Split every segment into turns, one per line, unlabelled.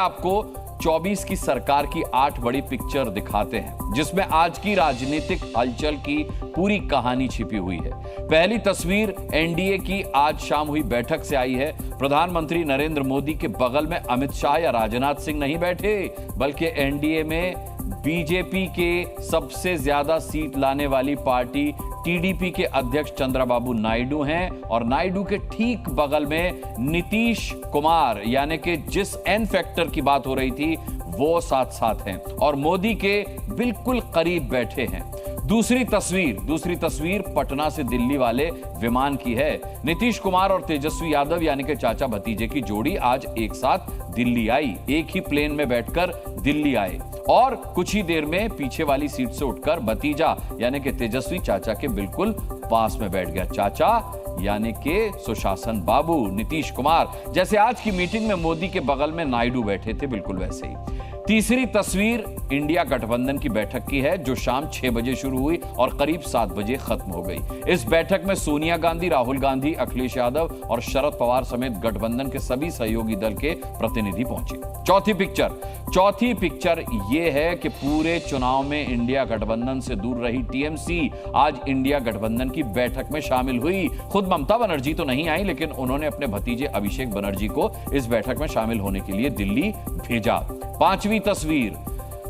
आपको 24 की सरकार की 8 बड़ी पिक्चर दिखाते हैं, जिसमें आज की राजनीतिक हलचल की पूरी कहानी छिपी हुई है। पहली तस्वीर एनडीए की आज शाम हुई बैठक से आई है। प्रधानमंत्री नरेंद्र मोदी के बगल में अमित शाह या राजनाथ सिंह नहीं बैठे, बल्कि एनडीए में बीजेपी के सबसे ज्यादा सीट लाने वाली पार्टी टीडीपी के अध्यक्ष चंद्रबाबू नायडू हैं, और नायडू के ठीक बगल में नीतीश कुमार, यानी कि जिस एन फैक्टर की बात हो रही थी वो साथ साथ हैं और मोदी के बिल्कुल करीब बैठे हैं। दूसरी तस्वीर पटना से दिल्ली वाले विमान की है। नीतीश कुमार और तेजस्वी यादव यानी कि चाचा भतीजे की जोड़ी आज एक साथ दिल्ली आई, एक ही प्लेन में बैठकर दिल्ली आए और कुछ ही देर में पीछे वाली सीट से उठकर भतीजा यानी कि तेजस्वी चाचा के बिल्कुल पास में बैठ गया। चाचा यानी कि सुशासन बाबू नीतीश कुमार, जैसे आज की मीटिंग में मोदी के बगल में नायडू बैठे थे, बिल्कुल वैसे ही। तीसरी तस्वीर इंडिया गठबंधन की बैठक की है, जो शाम 6 बजे शुरू हुई और करीब 7 बजे खत्म हो गई। इस बैठक में सोनिया गांधी, राहुल गांधी, अखिलेश यादव और शरद पवार समेत गठबंधन के सभी सहयोगी दल के प्रतिनिधि पहुंचे। चौथी पिक्चर यह है कि पूरे चुनाव में इंडिया गठबंधन से दूर रही टीएमसी आज इंडिया गठबंधन की बैठक में शामिल हुई। खुद ममता बनर्जी तो नहीं आई, लेकिन उन्होंने अपने भतीजे अभिषेक बनर्जी को इस बैठक में शामिल होने के लिए दिल्ली भेजा। पांचवी तस्वीर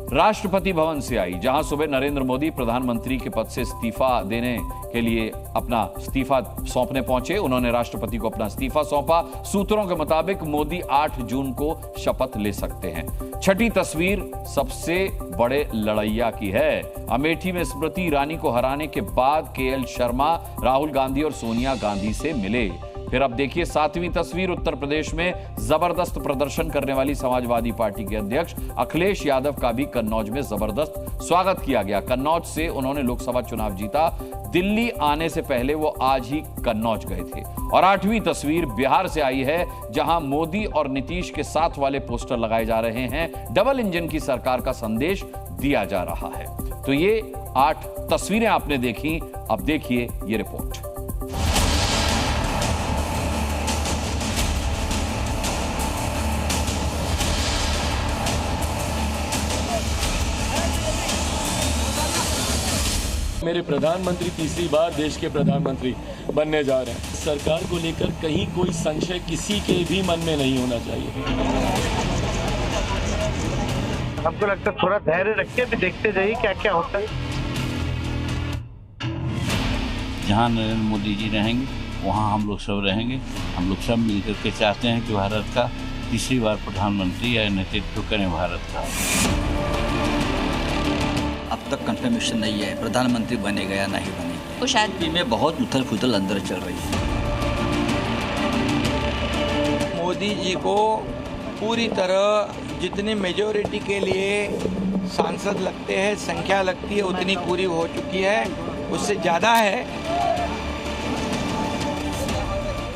राष्ट्रपति भवन से आई, जहां सुबह नरेंद्र मोदी प्रधानमंत्री के पद से इस्तीफा देने के लिए अपना इस्तीफा सौंपने पहुंचे। उन्होंने राष्ट्रपति को अपना इस्तीफा सौंपा। सूत्रों के मुताबिक मोदी 8 जून को शपथ ले सकते हैं। छठी तस्वीर सबसे बड़े लड़ैया की है। अमेठी में स्मृति ईरानी को हराने के बाद केएल शर्मा राहुल गांधी और सोनिया गांधी से मिले। फिर अब देखिए 7वीं तस्वीर, उत्तर प्रदेश में जबरदस्त प्रदर्शन करने वाली समाजवादी पार्टी के अध्यक्ष अखिलेश यादव का भी कन्नौज में जबरदस्त स्वागत किया गया। कन्नौज से उन्होंने लोकसभा चुनाव जीता। दिल्ली आने से पहले वो आज ही कन्नौज गए थे। और 8वीं तस्वीर बिहार से आई है, जहां मोदी और नीतीश के साथ वाले पोस्टर लगाए जा रहे हैं। डबल इंजन की सरकार का संदेश दिया जा रहा है। तो ये 8 तस्वीरें आपने देखी, अब देखिए ये रिपोर्ट।
मेरे प्रधानमंत्री तीसरी बार देश के प्रधानमंत्री बनने जा रहे हैं। सरकार को लेकर कहीं कोई संशय किसी के भी मन में नहीं होना चाहिए।
हमको लगता है थोड़ा धैर्य रख के भी देखते जाइए क्या क्या होता है।
जहाँ नरेंद्र मोदी जी रहेंगे वहाँ हम लोग सब रहेंगे। हम लोग सब मिलकर के चाहते हैं कि भारत का तीसरी बार प्रधानमंत्री या नेतृत्व करें भारत का।
अब तक कंफर्मेशन नहीं है प्रधानमंत्री बनेगा या नहीं बनेगा। तो शायद में बहुत उथल पुथल अंदर चल रही है।
मोदी जी को पूरी तरह जितनी मेजोरिटी के लिए सांसद लगते हैं, संख्या लगती है, उतनी पूरी हो चुकी है, उससे ज़्यादा है।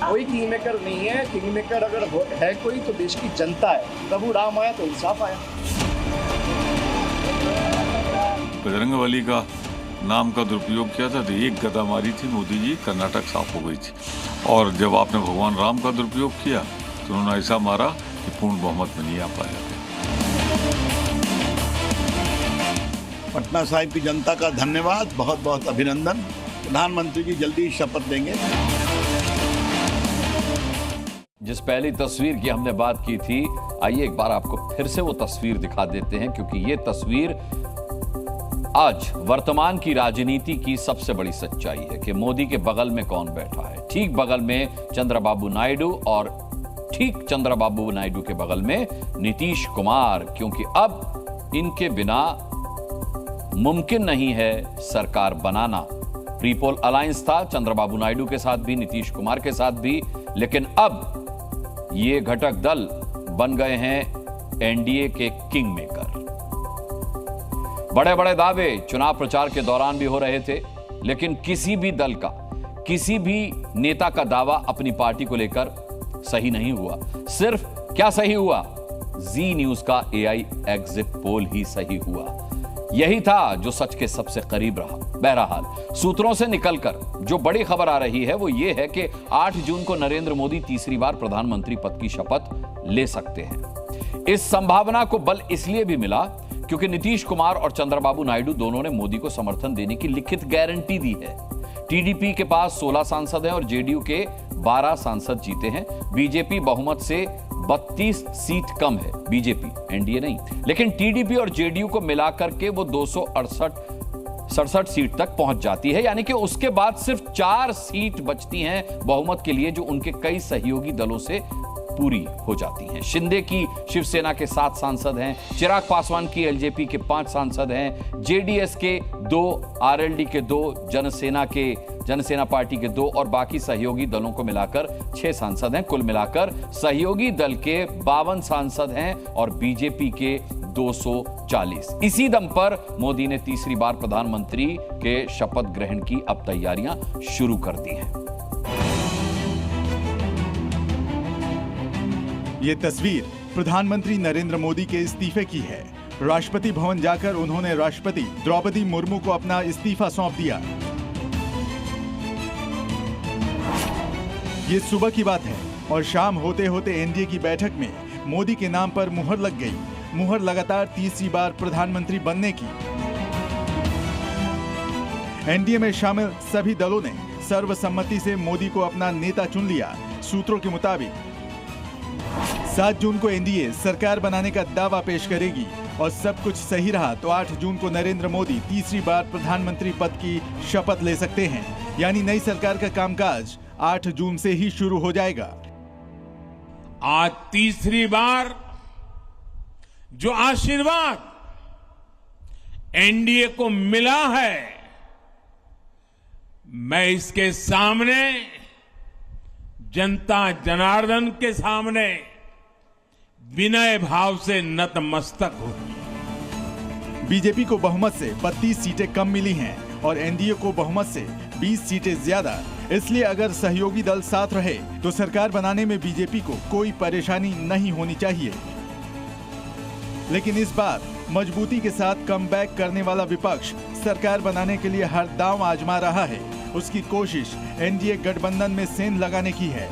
कोई किंग मेकर नहीं है। किंग मेकर अगर है कोई तो देश की जनता है। प्रभु राम आया तो इंसाफ आया।
बजरंगबली का नाम का दुरुपयोग किया था तो एक गदा मारी थी मोदी जी, कर्नाटक साफ हो गई थी। और जब आपने भगवान राम का दुरुपयोग किया तो उन्होंने ऐसा मारा कि पूर्ण बहुमत में नहीं आ पाया।
पटना साहिब की जनता का धन्यवाद, बहुत बहुत अभिनंदन। प्रधानमंत्री जी जल्दी शपथ लेंगे।
जिस पहली तस्वीर की हमने बात की थी, आइए एक बार आपको फिर से वो तस्वीर दिखा देते हैं, क्योंकि ये तस्वीर आज वर्तमान की राजनीति की सबसे बड़ी सच्चाई है कि मोदी के बगल में कौन बैठा है। ठीक बगल में चंद्रबाबू नायडू और ठीक चंद्रबाबू नायडू के बगल में नीतीश कुमार, क्योंकि अब इनके बिना मुमकिन नहीं है सरकार बनाना। प्रीपोल अलायंस था चंद्रबाबू नायडू के साथ भी, नीतीश कुमार के साथ भी, लेकिन अब ये घटक दल बन गए हैं एनडीए के किंग मेकर। बड़े बड़े दावे चुनाव प्रचार के दौरान भी हो रहे थे, लेकिन किसी भी दल का, किसी भी नेता का दावा अपनी पार्टी को लेकर सही नहीं हुआ। सिर्फ क्या सही हुआ? जी न्यूज का एआई एग्जिट पोल ही सही हुआ। यही था जो सच के सबसे करीब रहा। बहरहाल सूत्रों से निकलकर जो बड़ी खबर आ रही है वो ये है कि 8 जून को नरेंद्र मोदी तीसरी बार प्रधानमंत्री पद की शपथ ले सकते हैं। इस संभावना को बल इसलिए भी मिला क्योंकि नीतीश कुमार और चंद्रबाबू नायडू दोनों ने मोदी को समर्थन देने की लिखित गारंटी दी है। टीडीपी के पास 16 सांसद हैं और जेडीयू के 12 सांसद जीते हैं। बीजेपी बहुमत से 32 सीट कम है, बीजेपी, एनडीए नहीं। लेकिन टीडीपी और जेडीयू को मिलाकर के वो 267 सीट तक पहुंच जाती है, यानी कि उसके बाद सिर्फ 4 सीट बचती हैं बहुमत के लिए, जो उनके कई सहयोगी दलों से पूरी हो जाती हैं। शिंदे की शिवसेना के 7 सांसद हैं, चिराग पासवान की एलजेपी के 5 सांसद हैं, जेडीएस के 2, आरएलडी के 2, जनसेना पार्टी के 2 और बाकी सहयोगी दलों को मिलाकर 6 सांसद हैं। कुल मिलाकर सहयोगी दल के 52 सांसद हैं और बीजेपी के 240। इसी दम पर मोदी ने तीसरी बार प्रधानमंत्री के शपथ ग्रहण की अब तैयारियां शुरू कर दी हैं।
ये तस्वीर प्रधानमंत्री नरेंद्र मोदी के इस्तीफे की है। राष्ट्रपति भवन जाकर उन्होंने राष्ट्रपति द्रौपदी मुर्मू को अपना इस्तीफा सौंप दिया। ये सुबह की बात है और शाम होते होते एनडीए की बैठक में मोदी के नाम पर मुहर लग गई। मुहर लगातार तीसरी बार प्रधानमंत्री बनने की। एनडीए में शामिल सभी दलों ने सर्वसम्मति से मोदी को अपना नेता चुन लिया। सूत्रों के मुताबिक 7 जून को एनडीए सरकार बनाने का दावा पेश करेगी और सब कुछ सही रहा तो 8 जून को नरेंद्र मोदी तीसरी बार प्रधानमंत्री पद की शपथ ले सकते हैं। यानी नई सरकार का कामकाज 8 जून से ही शुरू हो जाएगा।
आज तीसरी बार जो आशीर्वाद एनडीए को मिला है, मैं इसके सामने, जनता जनार्दन के सामने विनय भाव से नतमस्तक हूं।
बीजेपी को बहुमत से 32 सीटें कम मिली हैं और एनडीए को बहुमत से 20 सीटें ज्यादा। इसलिए अगर सहयोगी दल साथ रहे तो सरकार बनाने में बीजेपी को कोई परेशानी नहीं होनी चाहिए। लेकिन इस बार मजबूती के साथ कमबैक करने वाला विपक्ष सरकार बनाने के लिए हर दांव आजमा रहा है। उसकी कोशिश एनडीए गठबंधन में सेंध लगाने की है।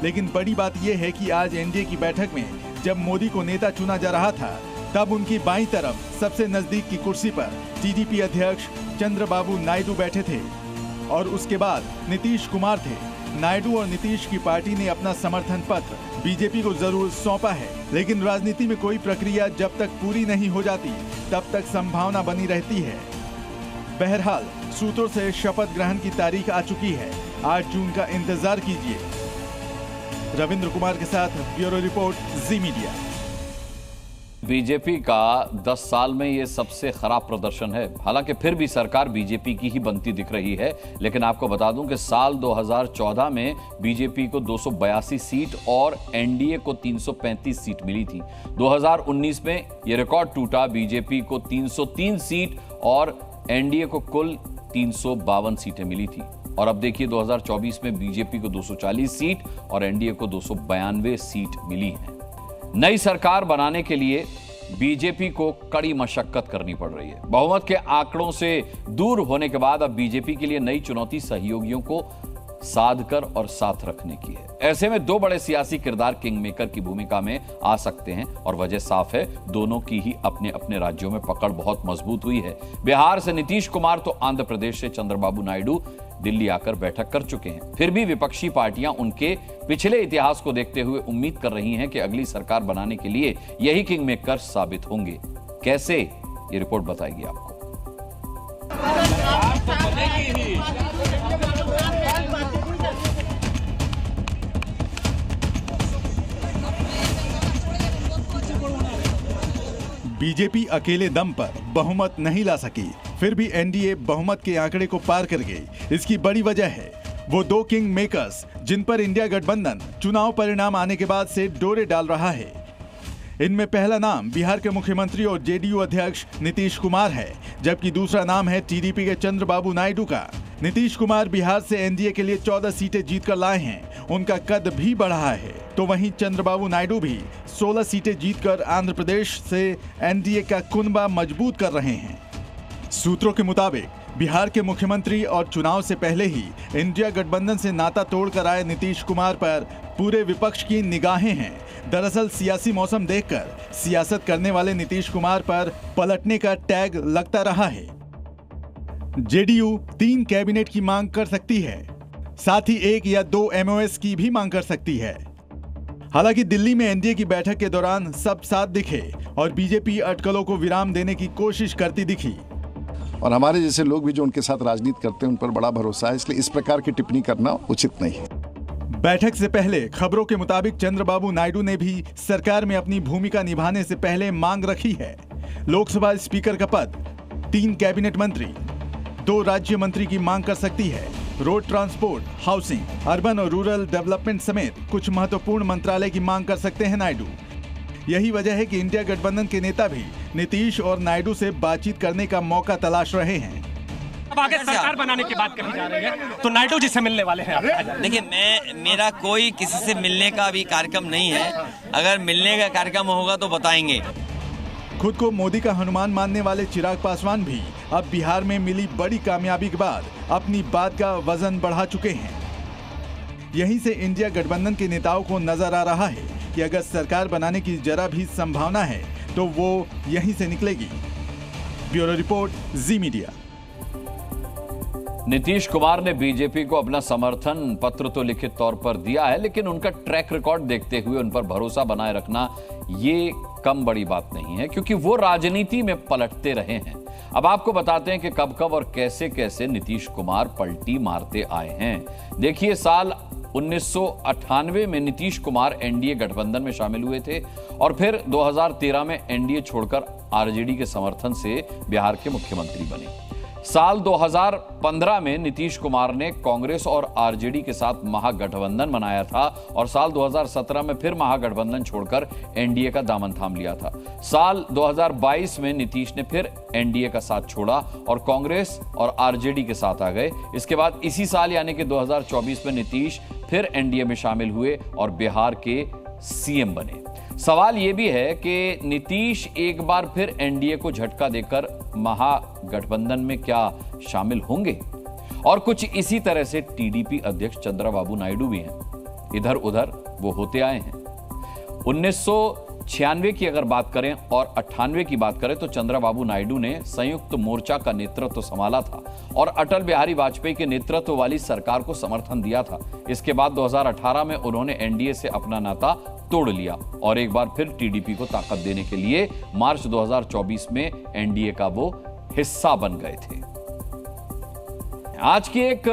लेकिन बड़ी बात यह है कि आज एनडीए की बैठक में जब मोदी को नेता चुना जा रहा था, तब उनकी बाईं तरफ सबसे नजदीक की कुर्सी पर टीडीपी अध्यक्ष चंद्रबाबू नायडू बैठे थे और उसके बाद नीतीश कुमार थे। नायडू और नीतीश की पार्टी ने अपना समर्थन पत्र बीजेपी को जरूर सौंपा है, लेकिन राजनीति में कोई प्रक्रिया जब तक पूरी नहीं हो जाती तब तक संभावना बनी रहती है। बहरहाल सूत्रों से शपथ ग्रहण की तारीख आ चुकी है। 8 जून का इंतजार कीजिए। रविंद्र कुमार के साथ ब्यूरो रिपोर्ट, जी मीडिया।
बीजेपी का 10 साल में ये सबसे खराब प्रदर्शन है। हालांकि फिर भी सरकार बीजेपी की ही बनती दिख रही है। लेकिन आपको बता दूं कि साल 2014 में बीजेपी को 282 सीट और एनडीए को 335 सीट मिली थी। 2019 में ये रिकॉर्ड टूटा। बीजेपी को 303 सीट और एनडीए को कुल 352 सीटें मिली थी। और अब देखिए 2024 में बीजेपी को 240 सीट और एनडीए को 292 सीट मिली है। नई सरकार बनाने के लिए बीजेपी को कड़ी मशक्कत करनी पड़ रही है। बहुमत के आंकड़ों से दूर होने के बाद अब बीजेपी के लिए नई चुनौती सहयोगियों को साध कर और साथ रखने की है। ऐसे में 2 बड़े सियासी किरदार किंग मेकर की भूमिका में आ सकते हैं और वजह साफ है, दोनों की ही अपने अपने राज्यों में पकड़ बहुत मजबूत हुई है। बिहार से नीतीश कुमार तो आंध्र प्रदेश से चंद्रबाबू नायडू दिल्ली आकर बैठक कर चुके हैं। फिर भी विपक्षी पार्टियां उनके पिछले इतिहास को देखते हुए उम्मीद कर रही हैं कि अगली सरकार बनाने के लिए यही किंग मेकर साबित होंगे। कैसे, ये रिपोर्ट बताएगी आपको।
बीजेपी अकेले दम पर बहुमत नहीं ला सकी, फिर भी एनडीए बहुमत के आंकड़े को पार कर गई। इसकी बड़ी वजह है वो 2 किंग मेकर्स जिन पर इंडिया गठबंधन चुनाव परिणाम आने के बाद से डोरे डाल रहा है। इनमें पहला नाम बिहार के मुख्यमंत्री और जेडीयू अध्यक्ष नीतीश कुमार है, जबकि दूसरा नाम है टीडीपी के चंद्रबाबू नायडू का। नीतीश कुमार बिहार से एनडीए के लिए 14 सीटें जीतकर लाए हैं। उनका कद भी बढ़ा है। तो वहीं चंद्रबाबू नायडू भी 16 सीटें जीतकर आंध्र प्रदेश से एनडीए का कुनबा मजबूत कर रहे हैं। सूत्रों के मुताबिक बिहार के मुख्यमंत्री और चुनाव से पहले ही इंडिया गठबंधन से नाता तोड़कर आए नीतीश कुमार पर पूरे विपक्ष की निगाहें हैं। दरअसल सियासी मौसम देखकर सियासत करने वाले नीतीश कुमार पर पलटने का टैग लगता रहा है। जेडीयू 3 कैबिनेट की मांग कर सकती है, साथ ही 1 या 2 एमओएस की भी मांग कर सकती है। हालांकि दिल्ली में एनडीए की बैठक के दौरान सब साथ दिखे और बीजेपी अटकलों को विराम देने की कोशिश करती दिखी।
और हमारे जैसे लोग भी जो उनके साथ राजनीति करते हैं उन पर बड़ा भरोसा है, इसलिए इस प्रकार की टिप्पणी करना उचित नहीं है।
बैठक से पहले खबरों के मुताबिक चंद्रबाबू नायडू ने भी सरकार में अपनी भूमिका निभाने से पहले मांग रखी है। लोकसभा स्पीकर का पद, 3 कैबिनेट मंत्री, 2 राज्य मंत्री की मांग कर सकती है। रोड ट्रांसपोर्ट, हाउसिंग, अर्बन और रूरल डेवलपमेंट समेत कुछ महत्वपूर्ण मंत्रालय की मांग कर सकते हैं नायडू। यही वजह है कि इंडिया गठबंधन के नेता भी नीतीश और नायडू से बातचीत करने का मौका तलाश रहे हैं।
अब आगे सरकार बनाने की बात कही जा रही है, तो नायडू जी से मिलने वाले हैं।
देखिए, मेरा कोई किसी से मिलने का अभी कार्यक्रम नहीं है। अगर मिलने का कार्यक्रम होगा तो बताएंगे।
खुद को मोदी का हनुमान मानने वाले चिराग पासवान भी अब बिहार में मिली बड़ी कामयाबी के बाद अपनी बात का वजन बढ़ा चुके हैं। यहीं से इंडिया गठबंधन के नेताओं को नजर आ रहा है कि अगर सरकार बनाने की जरा भी संभावना है तो वो यहीं से निकलेगी। ब्यूरो रिपोर्ट, जी मीडिया।
नीतीश कुमार ने बीजेपी को अपना समर्थन पत्र तो लिखित तौर पर दिया है, लेकिन उनका ट्रैक रिकॉर्ड देखते हुए उन पर भरोसा बनाए रखना ये कम बड़ी बात नहीं है, क्योंकि वो राजनीति में पलटते रहे हैं। अब आपको बताते हैं कि कब कब और कैसे कैसे नीतीश कुमार पलटी मारते आए हैं। देखिए, साल 1998 में नीतीश कुमार एनडीए गठबंधन में शामिल हुए थे और फिर 2013 में एनडीए छोड़कर आरजेडी के समर्थन से बिहार के मुख्यमंत्री बने। साल 2015 में नीतीश कुमार ने कांग्रेस और आरजेडी के साथ महागठबंधन बनाया था और साल 2017 में फिर महागठबंधन छोड़कर एनडीए का दामन थाम लिया था। साल 2022 में नीतीश ने फिर एनडीए का साथ छोड़ा और कांग्रेस और आरजेडी के साथ आ गए। इसके बाद इसी साल यानी कि 2024 में नीतीश फिर एनडीए में शामिल हुए और बिहार के सीएम बने। सवाल यह भी है कि नीतीश एक बार फिर एनडीए को झटका देकर महागठबंधन में क्या शामिल होंगे? और कुछ इसी तरह से टीडीपी अध्यक्ष चंद्रबाबू नायडू भी हैं। इधर उधर वो होते आए हैं। 1996 की अगर बात करें और 98 की बात करें तो चंद्रबाबू नायडू ने संयुक्त मोर्चा का नेतृत्व संभाला था और अटल बिहारी वाजपेयी के नेतृत्व वाली सरकार को समर्थन दिया था। इसके बाद 2018 में उन्होंने एनडीए से अपना नाता तोड़ लिया और एक बार फिर टीडीपी को ताकत देने के लिए मार्च 2024 में एनडीए का वो हिस्सा बन गए थे। आज की एक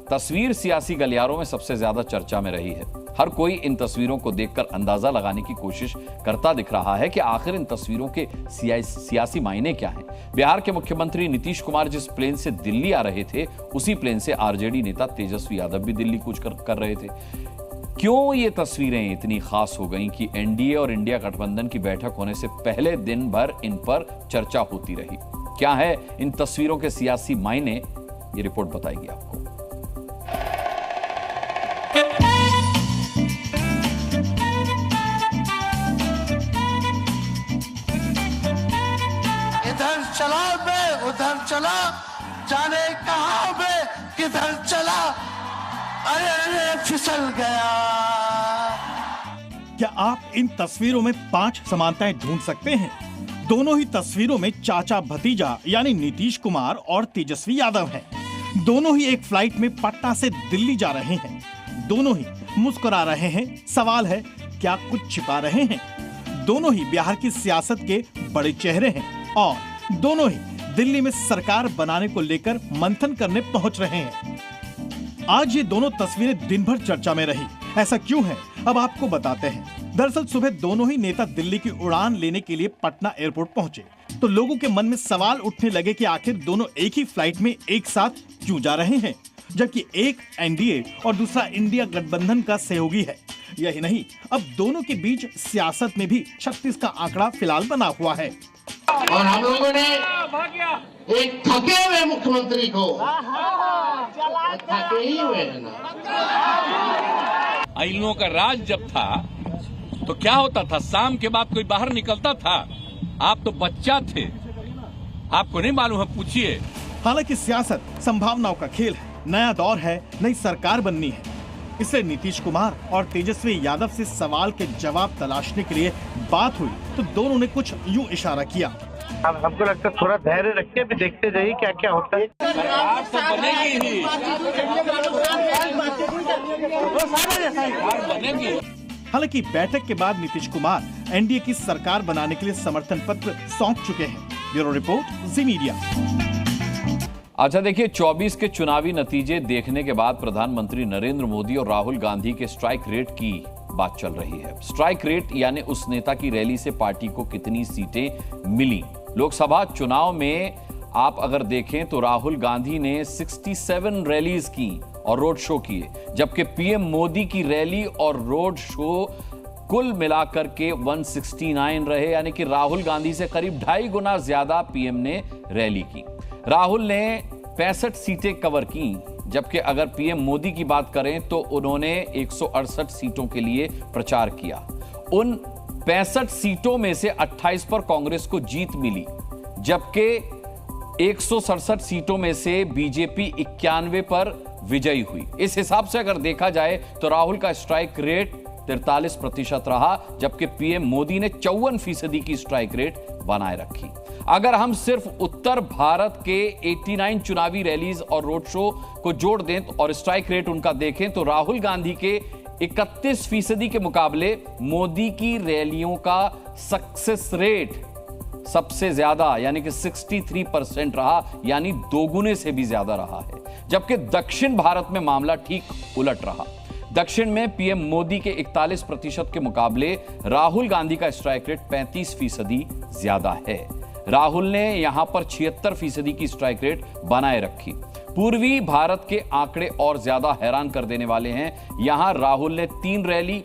तस्वीर सियासी गलियारों में सबसे ज्यादा चर्चा में रही है। हर कोई इन तस्वीरों को देखकर अंदाजा लगाने की कोशिश करता दिख रहा है कि आखिर इन तस्वीरों के सियासी मायने क्या हैं। बिहार के मुख्यमंत्री नीतीश कुमार जिस प्लेन से दिल्ली आ रहे थे, उसी प्लेन से आरजेडी नेता तेजस्वी यादव भी दिल्ली कूच कर रहे थे। क्यों ये तस्वीरें इतनी खास हो गईं कि एनडीए और इंडिया गठबंधन की बैठक होने से पहले दिन भर इन पर चर्चा होती रही? क्या है इन तस्वीरों के सियासी मायने, ये रिपोर्ट बताएगी आपको।
इधर चला बे, उधर चला, जाने कहां बे, किधर चला, अरे फिसल गया।
क्या आप इन तस्वीरों में 5 समानताएं ढूंढ सकते हैं? दोनों ही तस्वीरों में चाचा भतीजा यानी नीतीश कुमार और तेजस्वी यादव हैं। दोनों ही एक फ्लाइट में पटना से दिल्ली जा रहे हैं। दोनों ही मुस्कुरा रहे हैं। सवाल है, क्या कुछ छिपा रहे हैं? दोनों ही बिहार की सियासत के बड़े चेहरे हैं और दोनों ही दिल्ली में सरकार बनाने को लेकर मंथन करने पहुंच रहे हैं। आज ये दोनों तस्वीरें दिन भर चर्चा में रही। ऐसा क्यों है, अब आपको बताते हैं। दरअसल सुबह दोनों ही नेता दिल्ली की उड़ान लेने के लिए पटना एयरपोर्ट पहुंचे तो लोगों के मन में सवाल उठने लगे कि आखिर दोनों एक ही फ्लाइट में एक साथ क्यों जा रहे हैं, जबकि एक एनडीए और दूसरा इंडिया गठबंधन का सहयोगी है। यही नहीं, अब दोनों के बीच सियासत में भी 36 का आंकड़ा फिलहाल बना हुआ है।
और हम लोगों ने एक थके हुए मुख्यमंत्री को थके ही हुए है ना।
इन लोगों का राज जब था तो क्या होता था, शाम के बाद कोई बाहर निकलता था, आप तो बच्चा थे, आपको नहीं मालूम है, पूछिए।
हालांकि सियासत संभावनाओं का खेल है, नया दौर है, नई सरकार बननी है। इसलिए नीतीश कुमार और तेजस्वी यादव से सवाल के जवाब तलाशने के लिए बात हुई तो दोनों ने कुछ यूं इशारा किया।
हमको लगता है थोड़ा धैर्य रख के भी देखते जाइए क्या क्या होता है।
सरकार तो बनेगी ही, बनेगी।
हालांकि बैठक के बाद नीतीश कुमार एनडीए की सरकार बनाने के लिए समर्थन पत्र सौंप चुके हैं। ब्यूरो रिपोर्ट, जी मीडिया।
अच्छा देखिए, 24 के चुनावी नतीजे देखने के बाद प्रधानमंत्री नरेंद्र मोदी और राहुल गांधी के स्ट्राइक रेट की बात चल रही है। स्ट्राइक रेट यानी उस नेता की रैली से पार्टी को कितनी सीटें मिली। लोकसभा चुनाव में आप अगर देखें तो राहुल गांधी ने 67 रैलीज की और रोड शो किए, जबकि पीएम मोदी की रैली और रोड शो कुल मिलाकर के 169 रहे, यानी कि राहुल गांधी से करीब 2.5 गुना ज्यादा पीएम ने रैली की। राहुल ने 65 सीटें कवर की, जबकि अगर पीएम मोदी की बात करें तो उन्होंने 168 सीटों के लिए प्रचार किया। उन 65 सीटों में से 28 पर कांग्रेस को जीत मिली, जबकि 167 सीटों में से बीजेपी 91 पर विजयी हुई। इस हिसाब से अगर देखा जाए तो राहुल का स्ट्राइक रेट 43% रहा, जबकि पीएम मोदी ने 54% की स्ट्राइक रेट बनाए रखी। अगर हम सिर्फ उत्तर भारत के 89 चुनावी रैलीज और रोड शो को जोड़ दें और स्ट्राइक रेट उनका देखें तो राहुल गांधी के 31% के मुकाबले मोदी की रैलियों का सक्सेस रेट सबसे ज्यादा यानी कि 63% रहा, यानी दोगुने से भी ज्यादा रहा है। जबकि दक्षिण भारत में मामला ठीक उलट रहा। दक्षिण में पीएम मोदी के 41% के मुकाबले राहुल गांधी का स्ट्राइक रेट 35% ज्यादा है। राहुल ने यहां पर 76% की स्ट्राइक रेट बनाए रखी। पूर्वी भारत के आंकड़े और ज्यादा हैरान कर देने वाले हैं। यहां राहुल ने 3 रैली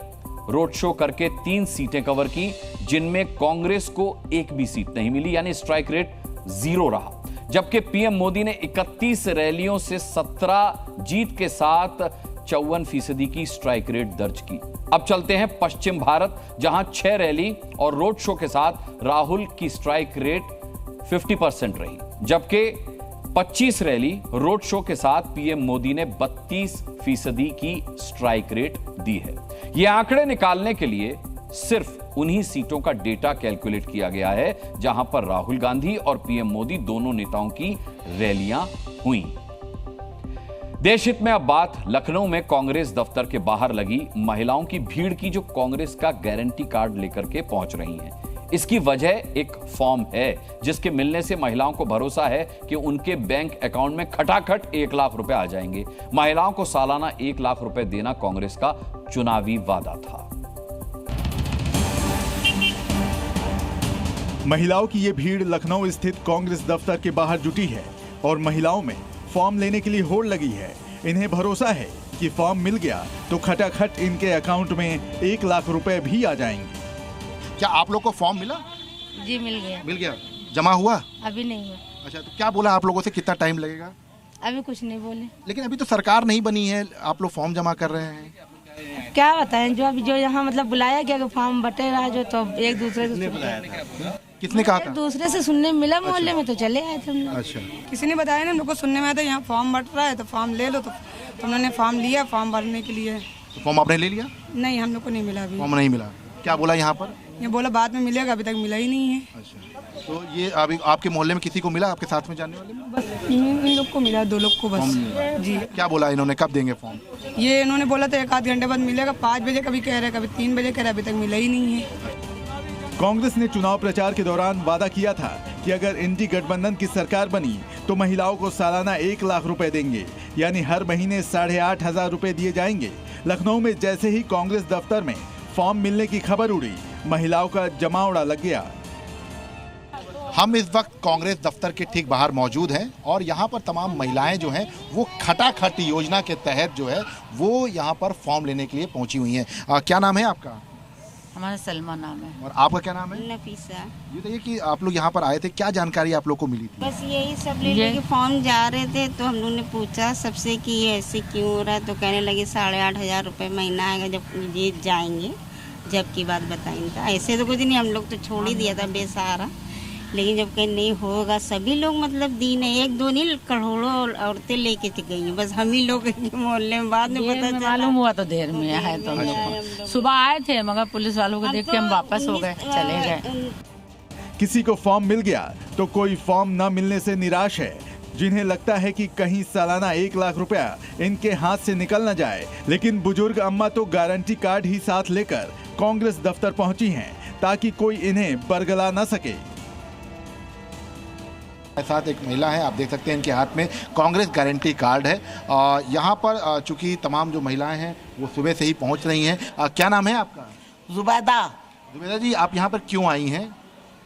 रोड शो करके 3 सीटें कवर की, जिनमें कांग्रेस को एक भी सीट नहीं मिली, यानी स्ट्राइक रेट 0 रहा। जबकि पीएम मोदी ने 31 रैलियों से 17 जीत के साथ 54% की स्ट्राइक रेट दर्ज की। अब चलते हैं पश्चिम भारत, जहां 6 रैली और रोड शो के साथ राहुल की स्ट्राइक रेट 50% रही, जबकि 25 रैली रोड शो के साथ पीएम मोदी ने 32% की स्ट्राइक रेट दी है। ये आंकड़े निकालने के लिए सिर्फ उन्हीं सीटों का डेटा कैलकुलेट किया गया है जहां पर राहुल गांधी और पीएम मोदी दोनों नेताओं की रैलियां हुई। देश हित में अब बात लखनऊ में कांग्रेस दफ्तर के बाहर लगी महिलाओं की भीड़ की, जो कांग्रेस का गारंटी कार्ड लेकर के पहुंच रही हैं। इसकी वजह एक फॉर्म है जिसके मिलने से महिलाओं को भरोसा है कि उनके बैंक अकाउंट में खटाखट 1 लाख रुपए आ जाएंगे। महिलाओं को सालाना 1 लाख रुपए देना कांग्रेस का चुनावी वादा था।
महिलाओं की ये भीड़ लखनऊ स्थित कांग्रेस दफ्तर के बाहर जुटी है और महिलाओं में फॉर्म लेने के लिए होड़ लगी है। इन्हें भरोसा है कि फॉर्म मिल गया तो खटाखट इनके अकाउंट में 1 लाख रुपए भी आ जाएंगे।
क्या आप लोग को फॉर्म मिला?
जी मिल गया।
मिल गया? जमा हुआ?
अभी नहीं हुआ।
अच्छा, तो क्या बोला आप लोगों से, कितना टाइम लगेगा?
अभी कुछ नहीं बोले।
लेकिन अभी तो सरकार नहीं बनी है, आप लोग फॉर्म जमा कर रहे हैं।
क्या बताएं, जो यहाँ मतलब बुलाया गया कि फॉर्म बटे रहा, जो तो एक दूसरे से
किसने कहा था?
दूसरे से सुनने मिला, मोहल्ले में तो चले आए थे हम लोग।
अच्छा,
किसी ने बताया ना, हम लोग को सुनने में आया था यहाँ फॉर्म बट रहा है तो फॉर्म ले लो, तो उन्होंने फॉर्म लिया फॉर्म भरने के लिए।
तो फॉर्म आपने ले लिया?
नहीं, हम लोग को नहीं मिला अभी।
फॉर्म नहीं मिला? क्या बोला यहाँ पर?
ये बोला बाद में मिलेगा, अभी तक मिला ही नहीं है।
अच्छा, तो ये अभी आपके मोहल्ले में किसी को मिला, आपके साथ में जाने वाले में?
बस इन लोग को मिला, 2 लोग को बस। जी।
क्या बोला इन्होंने, कब देंगे फॉर्म?
ये इन्होंने बोला था 1 आध घंटे बाद मिलेगा, 5 बजे कभी कह रहे, कभी 3 बजे कह रहे, अभी तक मिला ही नहीं है।
कांग्रेस ने चुनाव प्रचार के दौरान वादा किया था कि अगर इंडी गठबंधन की सरकार बनी तो महिलाओं को सालाना 1 लाख रुपए देंगे, यानी हर महीने 8,500 रुपए दिए जाएंगे। लखनऊ में जैसे ही कांग्रेस दफ्तर में फॉर्म मिलने की खबर उड़ी, महिलाओं का जमावड़ा लग गया।
हम इस वक्त कांग्रेस दफ्तर के ठीक बाहर मौजूद हैं और यहाँ पर तमाम महिलाएं जो हैं वो खटाखट योजना के तहत जो है वो यहाँ पर फॉर्म लेने के लिए पहुंची हुई हैं। क्या नाम है आपका?
हमारा सलमा नाम है।
और आपका क्या नाम है?
नफीसा।
ये बताइए कि आप लोग यहाँ पर आए थे, क्या जानकारी आप लोग को मिली थी?
बस यही सब लेके फॉर्म जा रहे थे तो हम लोग ने पूछा सबसे कि ऐसे क्यों हो रहा है, तो कहने लगे 8,500 रुपये महीना आएगा जब जीत जाएंगे, जब की बात बताएंगे। ऐसे तो कुछ नहीं, हम लोग तो छोड़ ही दिया था बेसहारा, लेकिन जब कहीं नहीं होगा, सभी लोग मतलब दीन है, एक दो नहीं करोड़ों औरतें लेके गई हैं, बस हम ही लोग मोहल्ले में बाद में पता चला।
मालूम हुआ तो देर में आए तो हम लोग सुबह आए थे, मगर पुलिस वालों को देख के हम वापस हो गए, चले गए।
किसी को फॉर्म मिल गया तो कोई फॉर्म न मिलने से निराश है, जिन्हें लगता है कि कहीं सालाना 1 लाख रुपया इनके हाथ से निकल न जाए। लेकिन बुजुर्ग अम्मा तो गारंटी कार्ड ही साथ लेकर कांग्रेस दफ्तर पहुंची हैं, ताकि कोई इन्हें बरगला न सके।
साथ एक महिला है, आप देख सकते हैं इनके हाथ में कांग्रेस गारंटी कार्ड है। यहाँ पर चूंकि तमाम जो महिलाएं हैं वो सुबह से ही पहुंच रही हैं। क्या नाम है आपका?
जुबैदा।
जुबैदा जी, आप यहाँ पर क्यों आई हैं?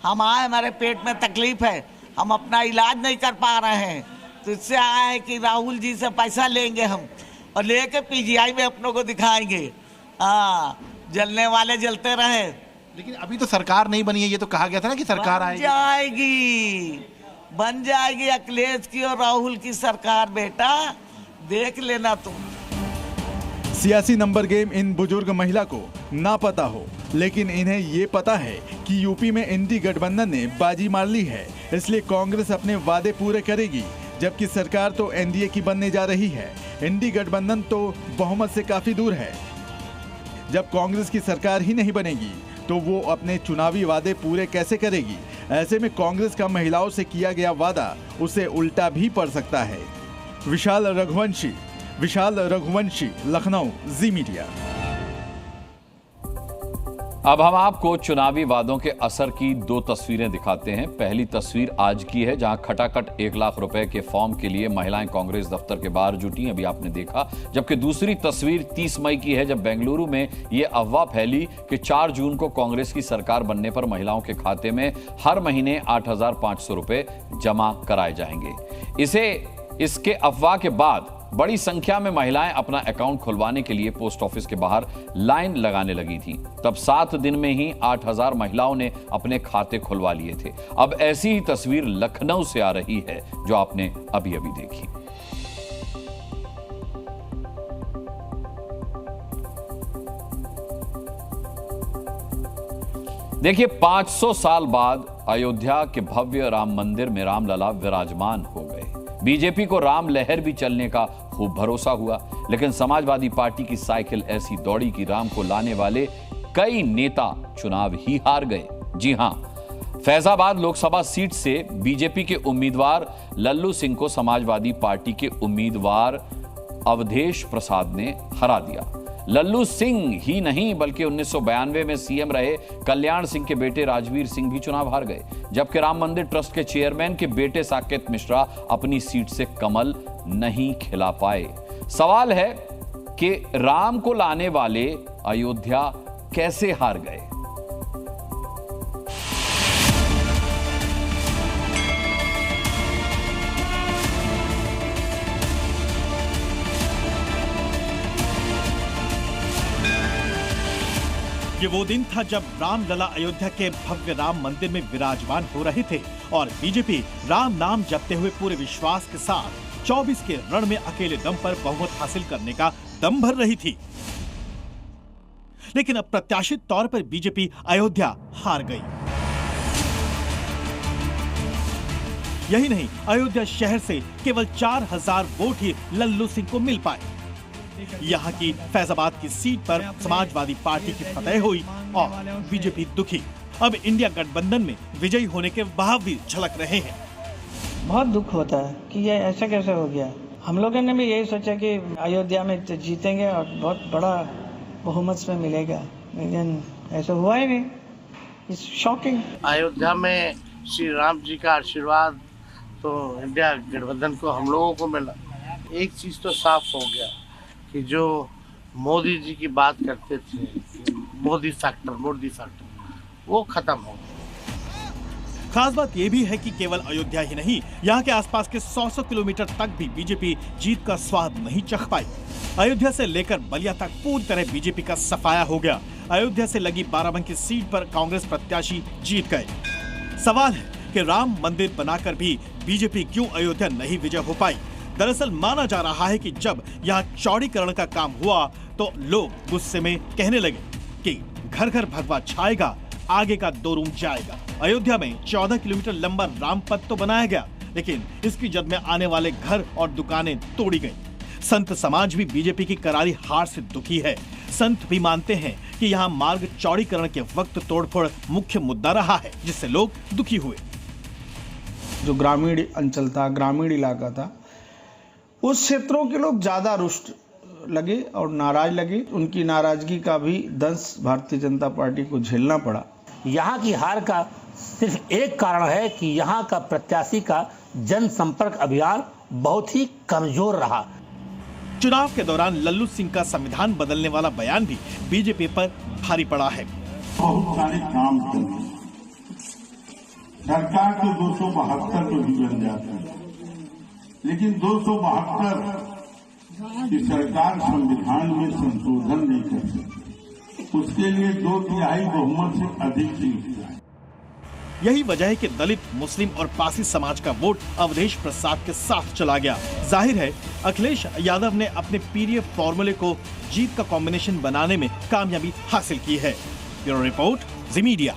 हम आए, हमारे पेट में तकलीफ है, हम अपना इलाज नहीं कर पा रहे हैं, तो इससे आए हैं कि राहुल जी से पैसा लेंगे हम और लेके पीजीआई में अपनों को दिखाएंगे। हाँ, जलने वाले जलते रहे।
लेकिन अभी तो सरकार नहीं बनी है, ये तो कहा गया था ना कि सरकार
आएगी, बन जाएगी अखिलेश की और राहुल की सरकार, बेटा देख लेना तुम।
सियासी नंबर गेम इन बुजुर्ग महिला को ना पता हो, लेकिन इन्हें ये पता है कि यूपी में इंडी गठबंधन ने बाजी मार ली है, इसलिए कांग्रेस अपने वादे पूरे करेगी, जबकि सरकार तो एनडीए की बनने जा रही है। इंडी गठबंधन तो बहुमत से काफी दूर है। जब कांग्रेस की सरकार ही नहीं बनेगी तो वो अपने चुनावी वादे पूरे कैसे करेगी? ऐसे में कांग्रेस का महिलाओं से किया गया वादा उसे उल्टा भी पड़ सकता है। विशाल रघुवंशी, लखनऊ, जी मीडिया।
अब हम आपको चुनावी वादों के असर की 2 तस्वीरें दिखाते हैं। पहली तस्वीर आज की है, जहां खटाखट 1 लाख रुपए के फॉर्म के लिए महिलाएं कांग्रेस दफ्तर के बाहर जुटी, अभी आपने देखा। जबकि दूसरी तस्वीर 30 मई की है, जब बेंगलुरु में यह अफवाह फैली कि 4 जून को कांग्रेस की सरकार बनने पर महिलाओं के खाते में हर महीने 8,500 रुपए जमा कराए जाएंगे। इसके अफवाह के बाद बड़ी संख्या में महिलाएं अपना अकाउंट खुलवाने के लिए पोस्ट ऑफिस के बाहर लाइन लगाने लगी थी। तब 7 दिन में ही 8,000 महिलाओं ने अपने खाते खुलवा लिए थे। अब ऐसी ही तस्वीर लखनऊ से आ रही है, जो आपने अभी अभी देखी। देखिए, 500 साल बाद अयोध्या के भव्य राम मंदिर में रामलला विराजमान हो गए। बीजेपी को राम लहर भी चलने का खूब भरोसा हुआ, लेकिन समाजवादी पार्टी की साइकिल ऐसी दौड़ी कि राम को लाने वाले कई नेता चुनाव ही हार गए। जी हां, फैजाबाद लोकसभा सीट से बीजेपी के उम्मीदवार लल्लू सिंह को समाजवादी पार्टी के उम्मीदवार अवधेश प्रसाद ने हरा दिया। लल्लू सिंह ही नहीं, बल्कि 1992 में सीएम रहे कल्याण सिंह के बेटे राजवीर सिंह भी चुनाव हार गए। जबकि राम मंदिर ट्रस्ट के चेयरमैन के बेटे साकेत मिश्रा अपनी सीट से कमल नहीं खिला पाए। सवाल है कि राम को लाने वाले अयोध्या कैसे हार गए?
ये वो दिन था जब रामलला अयोध्या के भव्य राम मंदिर में विराजमान हो रहे थे और बीजेपी राम नाम जपते हुए पूरे विश्वास के साथ 24 के रण में अकेले दम पर बहुमत हासिल करने का दम भर रही थी। लेकिन अप्रत्याशित तौर पर बीजेपी अयोध्या हार गई। यही नहीं, अयोध्या शहर से केवल 4,000 वोट ही लल्लू सिंह को मिल पाए। यहाँ की फैजाबाद की सीट पर समाजवादी पार्टी की फतेह हुई और बीजेपी दुखी। अब इंडिया गठबंधन में विजयी होने के बहाव भी झलक रहे हैं।
बहुत दुख होता है कि ये ऐसा कैसे हो गया। हम लोगों ने भी यही सोचा कि अयोध्या में जीतेंगे और बहुत बड़ा बहुमत में मिलेगा, लेकिन ऐसा हुआ ही नहीं। It's shocking.
अयोध्या में श्री राम जी का आशीर्वाद तो इंडिया गठबंधन को हम लोगों को मिला। एक चीज तो साफ हो गया कि जो मोदी जी की बात करते थे, मोदी फैक्टर, वो खत्म हो गया।
खास बात यह भी है कि केवल अयोध्या ही नहीं, यहाँ के आसपास के 100 किलोमीटर तक भी बीजेपी जीत का स्वाद नहीं चख पाई। अयोध्या से लेकर बलिया तक पूरी तरह बीजेपी का सफाया हो गया। अयोध्या से लगी बाराबंकी सीट पर कांग्रेस प्रत्याशी जीत गए। सवाल है कि राम मंदिर बनाकर भी बीजेपी क्यों अयोध्या नहीं विजय हो पाई। दरअसल माना जा रहा है कि जब यहाँ चौड़ीकरण का काम हुआ तो लोग गुस्से में कहने लगे कि घर घर भगवा छाएगा, आगे का दो रूम जाएगा। अयोध्या में 14 किलोमीटर लंबा राम पथ तो बनाया गया, लेकिन इसकी जद में आने वाले घर और दुकानें तोड़ी गई। संत समाज भी बीजेपी की करारी हार से दुखी है। संत भी मानते हैं कि यहाँ मार्ग चौड़ीकरण के वक्त तोड़फोड़ मुख्य मुद्दा रहा है, जिससे लोग दुखी हुए।
जो ग्रामीण अंचल था, ग्रामीण इलाका था, उस क्षेत्रों के लोग ज्यादा रुष्ट लगे और नाराज लगे। उनकी नाराजगी का भी दंश भारतीय जनता पार्टी को झेलना पड़ा।
यहाँ की हार का सिर्फ एक कारण है कि यहाँ का प्रत्याशी का जनसंपर्क अभियान बहुत ही कमजोर रहा।
चुनाव के दौरान लल्लू सिंह का संविधान बदलने वाला बयान भी बीजेपी पर भारी पड़ा है।
बहुत सारे काम करते, सरकार तो 272 तो भी बन जाता है, लेकिन 272 की सरकार संविधान में संशोधन नहीं कर सकती। उसके लिए 2/3 बहुमत से अधिक चाहिए।
यही वजह है कि दलित, मुस्लिम और पासी समाज का वोट अवधेश प्रसाद के साथ चला गया। जाहिर है अखिलेश यादव ने अपने पीडीएफ फॉर्मूले को जीत का कॉम्बिनेशन बनाने में कामयाबी हासिल की है। ब्यूरो रिपोर्ट, जी मीडिया।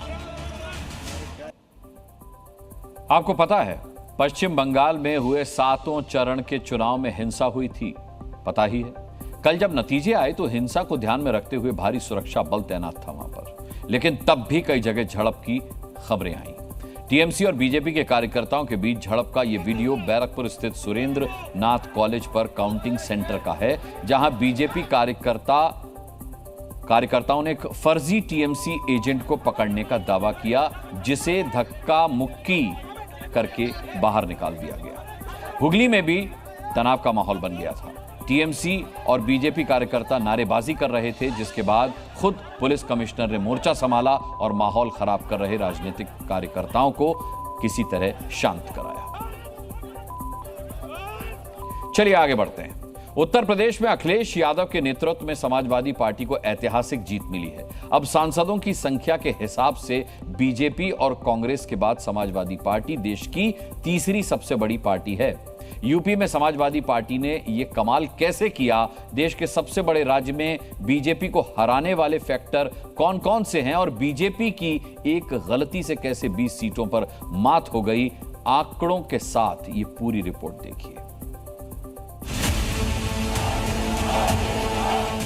आपको पता है पश्चिम बंगाल में हुए 7वें चरण के चुनाव में हिंसा हुई थी, पता ही है। कल जब नतीजे आए तो हिंसा को ध्यान में रखते हुए भारी सुरक्षा बल तैनात था वहां पर, लेकिन तब भी कई जगह झड़प की खबरें आई। टीएमसी और बीजेपी के कार्यकर्ताओं के बीच झड़प का यह वीडियो बैरकपुर स्थित सुरेंद्र नाथ कॉलेज पर काउंटिंग सेंटर का है, जहां बीजेपी कार्यकर्ताओं ने एक फर्जी टीएमसी एजेंट को पकड़ने का दावा किया, जिसे धक्का मुक्की करके बाहर निकाल दिया गया। हुगली में भी तनाव का माहौल बन गया था। टीएमसी और बीजेपी कार्यकर्ता नारेबाजी कर रहे थे, जिसके बाद खुद पुलिस कमिश्नर ने मोर्चा संभाला और माहौल खराब कर रहे राजनीतिक कार्यकर्ताओं को किसी तरह शांत कराया। चलिए आगे बढ़ते हैं। उत्तर प्रदेश में अखिलेश यादव के नेतृत्व में समाजवादी पार्टी को ऐतिहासिक जीत मिली है। अब सांसदों की संख्या के हिसाब से बीजेपी और कांग्रेस के बाद समाजवादी पार्टी देश की तीसरी सबसे बड़ी पार्टी है। यूपी में समाजवादी पार्टी ने यह कमाल कैसे किया? देश के सबसे बड़े राज्य में बीजेपी को हराने वाले फैक्टर कौन कौन से हैं और बीजेपी की एक गलती से कैसे 20 सीटों पर मात हो गई? आंकड़ों के साथ ये पूरी रिपोर्ट देखिए।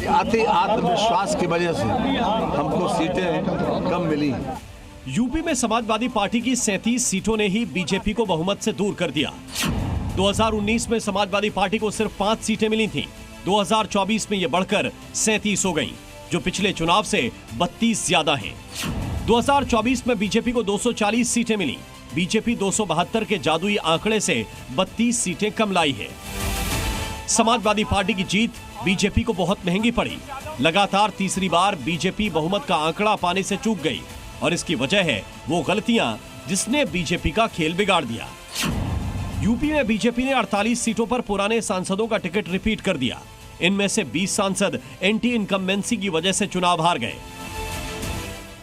अति आत्मविश्वास की वजह से हमको सीटें कम मिली।
यूपी में समाजवादी पार्टी की 37 सीटों ने ही बीजेपी को बहुमत से दूर कर दिया। 2019 में समाजवादी पार्टी को सिर्फ 5 सीटें मिली थीं। 2024 में यह बढ़कर 37 हो गईं, जो पिछले चुनाव से 32 ज्यादा हैं। 2024 में बीजेपी को 240 सीटें मिली। बीजेपी 272 के जादुई आंकड़े से 32 सीटें कम लाई है। समाजवादी पार्टी की जीत बीजेपी को बहुत महंगी पड़ी। लगातार तीसरी बार बीजेपी बहुमत का आंकड़ा पाने से चूक गई और इसकी वजह है वो गलतियां जिसने बीजेपी का खेल बिगाड़ दिया। यूपी में बीजेपी ने 48 सीटों पर पुराने सांसदों का टिकट रिपीट कर दिया। इनमें से 20 सांसद एंटी इनकम्बेंसी की वजह से चुनाव हार गए।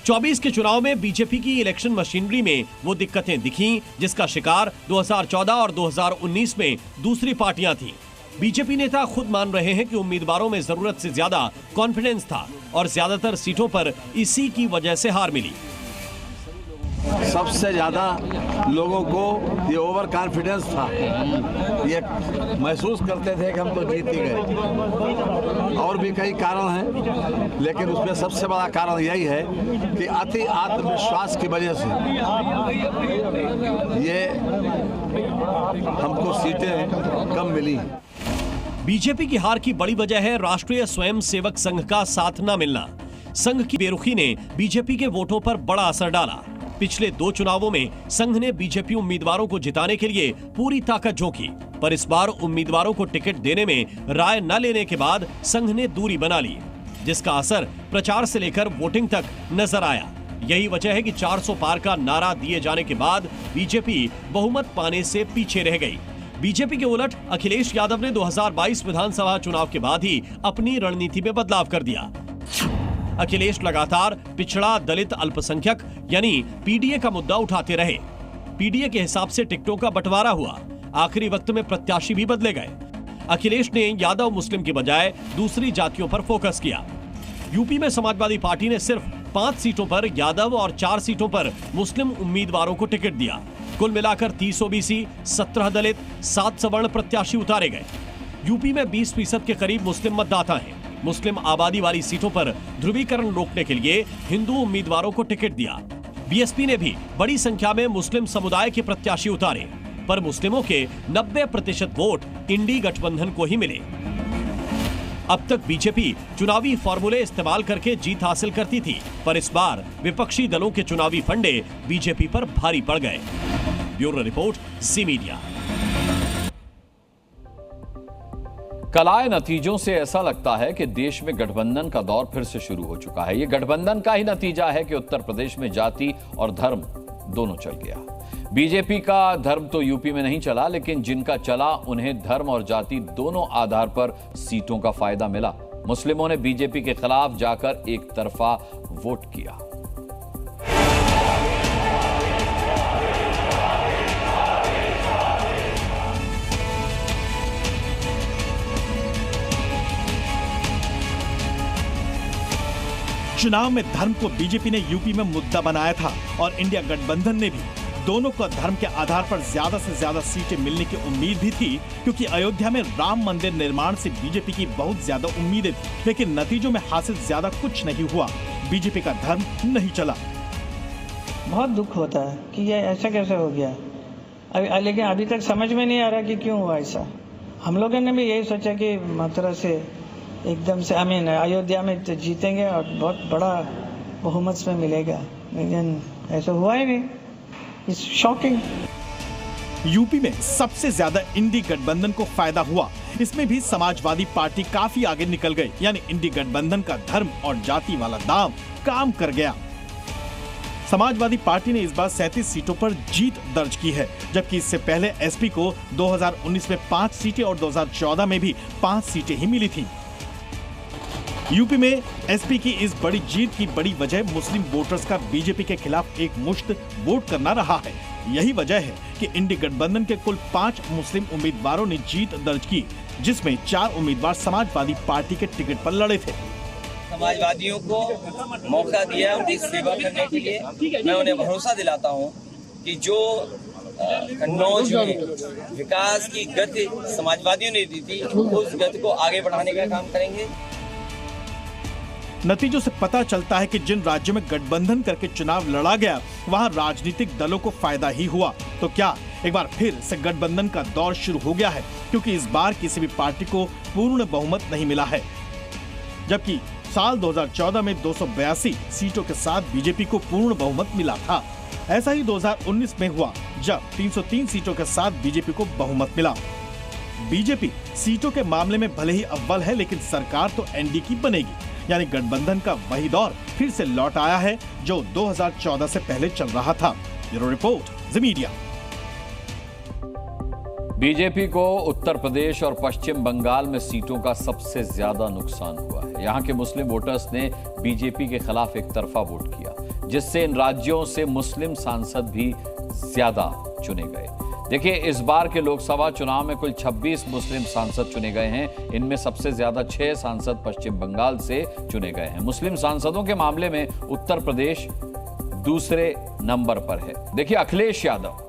24 के चुनाव में बीजेपी की इलेक्शन मशीनरी में वो दिक्कतें दिखीं जिसका शिकार 2014 और 2019 में दूसरी पार्टियां थीं। बीजेपी नेता खुद मान रहे हैं कि उम्मीदवारों में जरूरत से ज्यादा कॉन्फिडेंस था और ज्यादातर सीटों पर इसी की वजह से हार मिली।
सबसे ज्यादा लोगों को ये ओवर कॉन्फिडेंस था, ये महसूस करते थे कि हम तो जीत ही गए। और भी कई कारण हैं, लेकिन उसमें सबसे बड़ा कारण यही है कि अति आत्मविश्वास की वजह से ये हमको सीटें कम मिली।
बीजेपी की हार की बड़ी वजह है राष्ट्रीय स्वयंसेवक संघ का साथ न मिलना। संघ की बेरुखी ने बीजेपी के वोटों पर बड़ा असर डाला। पिछले 2 चुनावों में संघ ने बीजेपी उम्मीदवारों को जिताने के लिए पूरी ताकत झोंकी, पर इस बार उम्मीदवारों को टिकट देने में राय न लेने के बाद संघ ने दूरी बना ली, जिसका असर प्रचार से लेकर वोटिंग तक नजर आया। यही वजह है कि 400 पार का नारा दिए जाने के बाद बीजेपी बहुमत पाने से पीछे रह गई। बीजेपी के उलट अखिलेश यादव ने 2022 विधानसभा चुनाव के बाद ही अपनी रणनीति में बदलाव कर दिया। अखिलेश लगातार पिछड़ा, दलित, अल्पसंख्यक यानी पीडीए का मुद्दा उठाते रहे। पीडीए के हिसाब से टिकटों का बंटवारा हुआ। आखिरी वक्त में प्रत्याशी भी बदले गए। अखिलेश ने यादव मुस्लिम की बजाय दूसरी जातियों पर फोकस किया। यूपी में समाजवादी पार्टी ने सिर्फ 5 सीटों पर यादव और 4 सीटों पर मुस्लिम उम्मीदवारों को टिकट दिया। कुल मिलाकर 30 ओबीसी, 17 दलित, 7 सवर्ण प्रत्याशी उतारे गए। यूपी में 20% के करीब मुस्लिम मतदाता हैं। मुस्लिम आबादी वाली सीटों पर ध्रुवीकरण रोकने के लिए हिंदू उम्मीदवारों को टिकट दिया। बीएसपी ने भी बड़ी संख्या में मुस्लिम समुदाय के प्रत्याशी उतारे, पर मुस्लिमों के 90% वोट इंडी गठबंधन को ही मिले। अब तक बीजेपी चुनावी फॉर्मूले इस्तेमाल करके जीत हासिल करती थी, पर इस बार विपक्षी दलों के चुनावी फंडे बीजेपी पर भारी पड़ गए। ब्यूरो रिपोर्ट, जी मीडिया।
कल आए नतीजों से ऐसा लगता है कि देश में गठबंधन का दौर फिर से शुरू हो चुका है। यह गठबंधन का ही नतीजा है कि उत्तर प्रदेश में जाति और धर्म दोनों चल गया। बीजेपी का धर्म तो यूपी में नहीं चला, लेकिन जिनका चला उन्हें धर्म और जाति दोनों आधार पर सीटों का फायदा मिला। मुस्लिमों ने बीजेपी के खिलाफ जाकर एक तरफा वोट किया।
चुनाव में धर्म को बीजेपी ने यूपी में मुद्दा बनाया था और इंडिया गठबंधन ने भी दोनों को धर्म के आधार पर ज्यादा से ज्यादा सीटें मिलने की उम्मीद भी थी, क्योंकि अयोध्या में राम मंदिर निर्माण से बीजेपी की बहुत ज्यादा उम्मीदें थी। लेकिन नतीजों में हासिल ज्यादा कुछ नहीं हुआ। बीजेपी का धर्म नहीं चला।
बहुत दुख होता है कि ये ऐसा कैसे हो गया, लेकिन अभी तक समझ में नहीं आ रहा कि क्यों हुआ ऐसा। हम लोगों ने भी यही सोचा कि मात्रा से एकदम से अयोध्या में तो जीतेंगे और बहुत बड़ा बहुमत में मिलेगा, लेकिन ऐसा हुआ ही नहीं। It's shocking.
यूपी में सबसे ज्यादा इंडी गठबंधन को फायदा हुआ। इसमें भी समाजवादी पार्टी काफी आगे निकल गई, यानी इंडी गठबंधन का धर्म और जाति वाला दांव काम कर गया। समाजवादी पार्टी ने इस बार 37 सीटों पर जीत दर्ज की है, जबकि इससे पहले एसपी को 2019 में 5 सीटें और 2014 में भी 5 सीटें ही मिली थी। यूपी में एसपी की इस बड़ी जीत की बड़ी वजह मुस्लिम वोटर्स का बीजेपी के खिलाफ एक मुश्त वोट करना रहा है। यही वजह है कि इंडी गठबंधन के कुल 5 मुस्लिम उम्मीदवारों ने जीत दर्ज की, जिसमें 4 उम्मीदवार समाजवादी पार्टी के टिकट पर लड़े थे।
समाजवादियों को मौका दिया उनकी सेवा करने के लिए। मैं उन्हें भरोसा दिलाता हूं कि जो कन्नौज में विकास की गति समाजवादियों ने दी थी, उस गति को आगे बढ़ाने का काम करेंगे।
नतीजों से पता चलता है कि जिन राज्यों में गठबंधन करके चुनाव लड़ा गया, वहां राजनीतिक दलों को फायदा ही हुआ। तो क्या एक बार फिर से गठबंधन का दौर शुरू हो गया है, क्योंकि इस बार किसी भी पार्टी को पूर्ण बहुमत नहीं मिला है, जबकि साल 2014 में 282 सीटों के साथ बीजेपी को पूर्ण बहुमत मिला था। ऐसा ही 2019 में हुआ, जब 303 सीटों के साथ बीजेपी को बहुमत मिला। बीजेपी सीटों के मामले में भले ही अव्वल है, लेकिन सरकार तो एनडीए की बनेगी, यानी गठबंधन का वही दौर फिर से लौट आया है जो 2014 से पहले चल रहा था। ब्यूरो रिपोर्ट, जी मीडिया।
बीजेपी को उत्तर प्रदेश और पश्चिम बंगाल में सीटों का सबसे ज्यादा नुकसान हुआ है। यहां के मुस्लिम वोटर्स ने बीजेपी के खिलाफ एक तरफा वोट किया, जिससे इन राज्यों से मुस्लिम सांसद भी ज्यादा चुने गए। देखिए, इस बार के लोकसभा चुनाव में कुल 26 मुस्लिम सांसद चुने गए हैं। इनमें सबसे ज्यादा 6 सांसद पश्चिम बंगाल से चुने गए हैं। मुस्लिम सांसदों के मामले में उत्तर प्रदेश दूसरे नंबर पर है। देखिए, अखिलेश यादव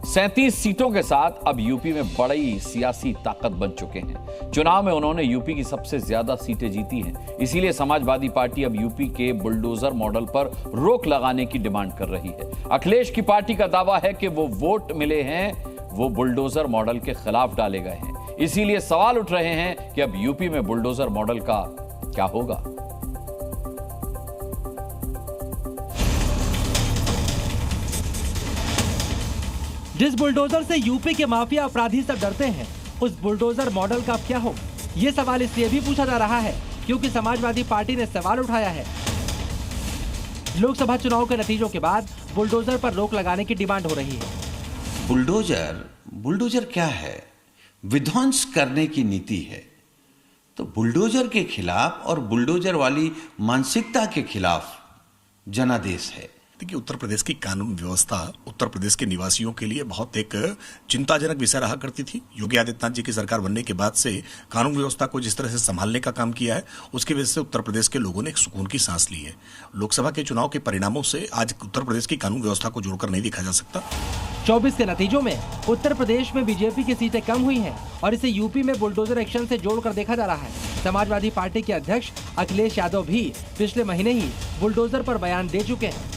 37 सीटों के साथ अब यूपी में बड़ी सियासी ताकत बन चुके हैं। चुनाव में उन्होंने यूपी की सबसे ज्यादा सीटें जीती हैं। इसीलिए समाजवादी पार्टी अब यूपी के बुलडोजर मॉडल पर रोक लगाने की डिमांड कर रही है। अखिलेश की पार्टी का दावा है कि वो वोट मिले हैं वो बुलडोजर मॉडल के खिलाफ डाले गए हैं। इसीलिए सवाल उठ रहे हैं कि अब यूपी में बुलडोजर मॉडल का क्या होगा।
जिस बुलडोजर से यूपी के माफिया अपराधी सब डरते हैं, उस बुलडोजर मॉडल का क्या हो? ये सवाल इसलिए भी पूछा जा रहा है क्योंकि समाजवादी पार्टी ने सवाल उठाया है। लोकसभा चुनाव के नतीजों के बाद बुलडोजर पर रोक लगाने की डिमांड हो रही है।
बुलडोजर क्या है? विध्वंस करने की नीति है। तो बुलडोजर के खिलाफ और बुलडोजर वाली मानसिकता के खिलाफ जनादेश है।
थी कि उत्तर प्रदेश की कानून व्यवस्था उत्तर प्रदेश के निवासियों के लिए बहुत एक चिंताजनक विषय रहा करती थी। योगी आदित्यनाथ जी की सरकार बनने के बाद से कानून व्यवस्था को जिस तरह से संभालने का काम किया है, उसकी वजह से उत्तर प्रदेश के लोगों ने एक सुकून की सांस ली है। लोकसभा के चुनाव के परिणामों से आज उत्तर प्रदेश की कानून व्यवस्था को जोड़कर नहीं देखा जा सकता।
24 के नतीजों में उत्तर प्रदेश में बीजेपी की सीटें कम हुई हैं और इसे यूपी में बुलडोजर एक्शन से जोड़कर देखा जा रहा है। समाजवादी पार्टी के अध्यक्ष अखिलेश यादव भी पिछले महीने ही बुलडोजर पर बयान दे चुके हैं।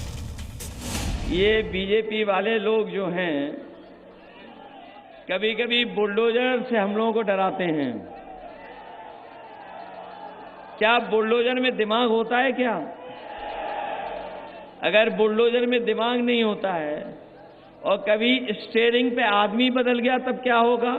ये बीजेपी वाले लोग जो हैं, कभी कभी बुलडोजर से हम लोगों को डराते हैं। क्या बुलडोजर में दिमाग होता है क्या? अगर बुलडोजर में दिमाग नहीं होता है और कभी स्टीयरिंग पे आदमी बदल गया तब क्या होगा?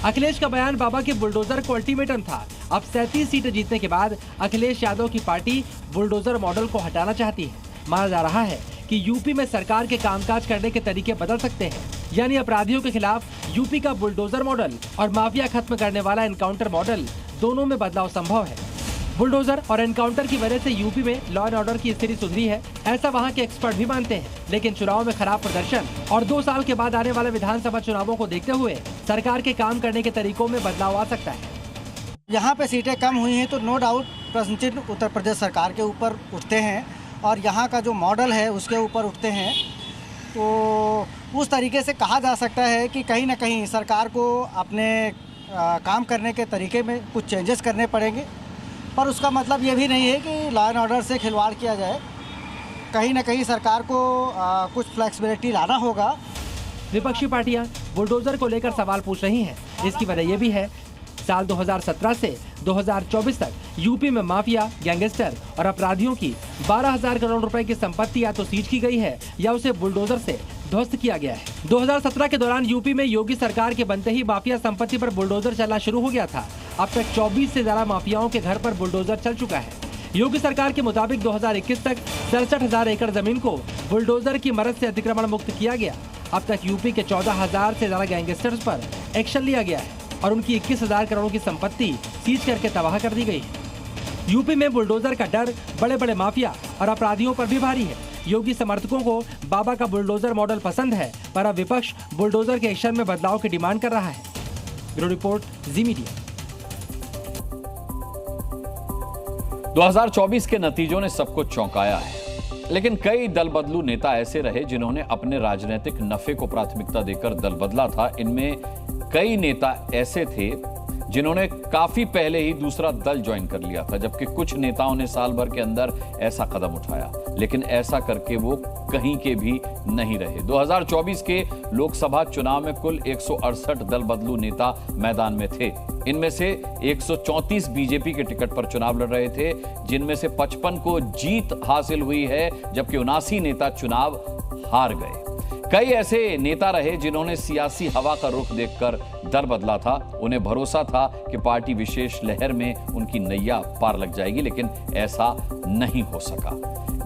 अखिलेश का बयान बाबा के बुलडोजर को अल्टीमेटम था। अब 37 सीटें जीतने के बाद अखिलेश यादव की पार्टी बुलडोजर मॉडल को हटाना चाहती है। माना जा रहा है कि यूपी में सरकार के कामकाज करने के तरीके बदल सकते हैं, यानी अपराधियों के खिलाफ यूपी का बुलडोजर मॉडल और माफिया खत्म करने वाला एनकाउंटर मॉडल, दोनों में बदलाव संभव है। बुलडोजर और एनकाउंटर की वजह से यूपी में लॉ एंड ऑर्डर की स्थिति सुधरी है, ऐसा वहां के एक्सपर्ट भी मानते हैं। लेकिन चुनाव में खराब प्रदर्शन और 2 साल के बाद आने वाले विधानसभा चुनावों को देखते हुए सरकार के काम करने के तरीकों में बदलाव आ सकता है।
यहाँ पे सीटें कम हुई हैं तो नो डाउट प्रश्न चिन्ह उत्तर प्रदेश सरकार के ऊपर उठते हैं और यहाँ का जो मॉडल है उसके ऊपर उठते हैं। तो उस तरीके से कहा जा सकता है कि कहीं ना कहीं सरकार को अपने काम करने के तरीके में कुछ चेंजेस करने पड़ेंगे, पर उसका मतलब ये भी नहीं है कि लॉ एंड ऑर्डर से खिलवाड़ किया जाए। कहीं ना कहीं सरकार को कुछ फ्लेक्सिबिलिटी लाना होगा।
विपक्षी पार्टियां बुलडोजर को लेकर सवाल पूछ रही हैं। इसकी वजह यह भी है, साल 2017 से 2024 तक यूपी में माफिया, गैंगस्टर और अपराधियों की 12,000 करोड़ रुपए की संपत्ति या तो सीज की गई है या उसे बुलडोजर से ध्वस्त किया गया है। 2017 के दौरान यूपी में योगी सरकार के बनते ही माफिया संपत्ति पर बुलडोजर चलना शुरू हो गया था। अब तक 24 से ज्यादा माफियाओं के घर पर बुलडोजर चल चुका है। योगी सरकार के मुताबिक 2021 तक 67,000 एकड़ जमीन को बुलडोजर की मदद से अतिक्रमण मुक्त किया गया। अब तक यूपी के 14,000 से ज्यादा गैंगस्टर्स पर एक्शन लिया गया है और उनकी 21,000 करोड़ की संपत्ति सीज करके तबाह कर दी गई है। यूपी में बुलडोजर का डर बड़े बड़े माफिया और अपराधियों पर भी भारी है। योगी समर्थकों को बाबा का बुलडोजर मॉडल पसंद है, पर अब विपक्ष बुलडोजर के एक्शन में बदलाव की डिमांड कर रहा है। ब्यूरो रिपोर्ट, जी मीडिया।
2024 के नतीजों ने सबको चौंकाया है, लेकिन कई दल बदलू नेता ऐसे रहे जिन्होंने अपने राजनीतिक नफे को प्राथमिकता देकर दल बदला था। इनमें कई नेता ऐसे थे जिन्होंने काफी पहले ही दूसरा दल ज्वाइन कर लिया था, जबकि कुछ नेताओं ने साल भर के अंदर ऐसा कदम उठाया, लेकिन ऐसा करके वो कहीं के भी नहीं रहे। 2024 के लोकसभा चुनाव में कुल 168 दल बदलू नेता मैदान में थे। इनमें से 134 बीजेपी के टिकट पर चुनाव लड़ रहे थे, जिनमें से 55 को जीत हासिल हुई है, जबकि 79 नेता चुनाव हार गए। कई ऐसे नेता रहे जिन्होंने सियासी हवा का रुख देखकर दल बदला था। उन्हें भरोसा था कि पार्टी विशेष लहर में उनकी नैया पार लग जाएगी, लेकिन ऐसा नहीं हो सका।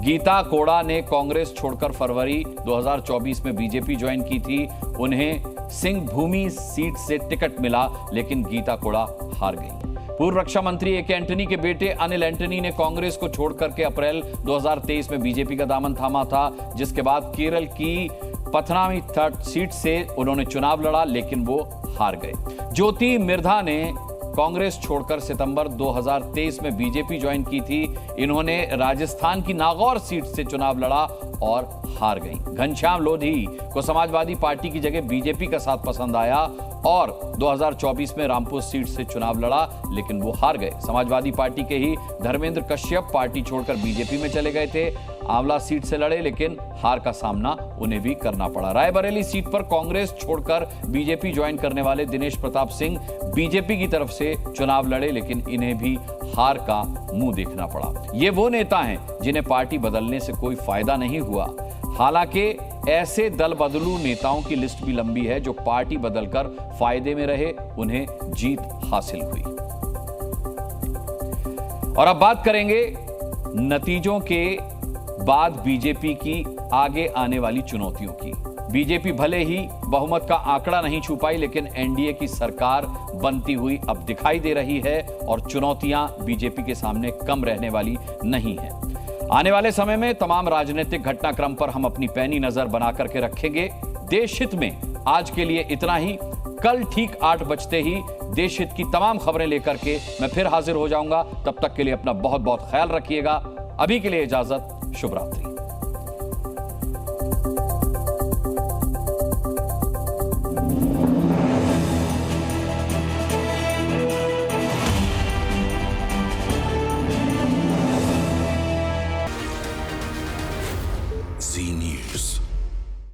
गीता कोड़ा ने कांग्रेस छोड़कर फरवरी 2024 में बीजेपी ज्वाइन की थी। उन्हें सिंहभूमि सीट से टिकट मिला, लेकिन गीता कोड़ा हार गई। पूर्व रक्षा मंत्री ए के एंटनी के बेटे अनिल एंटनी ने कांग्रेस को छोड़कर के अप्रैल 2023 में बीजेपी का दामन थामा था, जिसके बाद केरल की पथनामिथट सीट से उन्होंने चुनाव लड़ा, लेकिन वो हार गए। ज्योति मिर्धा ने कांग्रेस छोड़कर सितंबर 2023 में बीजेपी ज्वाइन की थी। इन्होंने राजस्थान की नागौर सीट से चुनाव लड़ा और हार गई। घनश्याम लोधी को समाजवादी पार्टी की जगह बीजेपी का साथ पसंद आया और 2024 में रामपुर सीट से चुनाव लड़ा, लेकिन वो हार गए। समाजवादी पार्टी के ही धर्मेंद्र कश्यप पार्टी छोड़कर बीजेपी में चले गए थे। आंवला सीट से लड़े, लेकिन हार का सामना उन्हें भी करना पड़ा। रायबरेली सीट पर कांग्रेस छोड़कर बीजेपी ज्वाइन करने वाले दिनेश प्रताप सिंह बीजेपी की तरफ से चुनाव लड़े, लेकिन इन्हें भी हार का मुंह देखना पड़ा। ये वो नेता हैं जिन्हें पार्टी बदलने से कोई फायदा नहीं हुआ। हालांकि ऐसे दल बदलू नेताओं की लिस्ट भी लंबी है जो पार्टी बदलकर फायदे में रहे, उन्हें जीत हासिल हुई। और अब बात करेंगे नतीजों के बाद बीजेपी की आगे आने वाली चुनौतियों की। बीजेपी भले ही बहुमत का आंकड़ा नहीं छू पाई, लेकिन एनडीए की सरकार बनती हुई अब दिखाई दे रही है और चुनौतियां बीजेपी के सामने कम रहने वाली नहीं है। आने वाले समय में तमाम राजनीतिक घटनाक्रम पर हम अपनी पैनी नजर बना करके रखेंगे। देश हित में आज के लिए इतना ही। कल ठीक 8 बजते ही देश हित की तमाम खबरें लेकर के मैं फिर हाजिर हो जाऊंगा। तब तक के लिए अपना बहुत बहुत ख्याल रखिएगा। अभी के लिए इजाजत, शुभ रात्रि।
Zee News.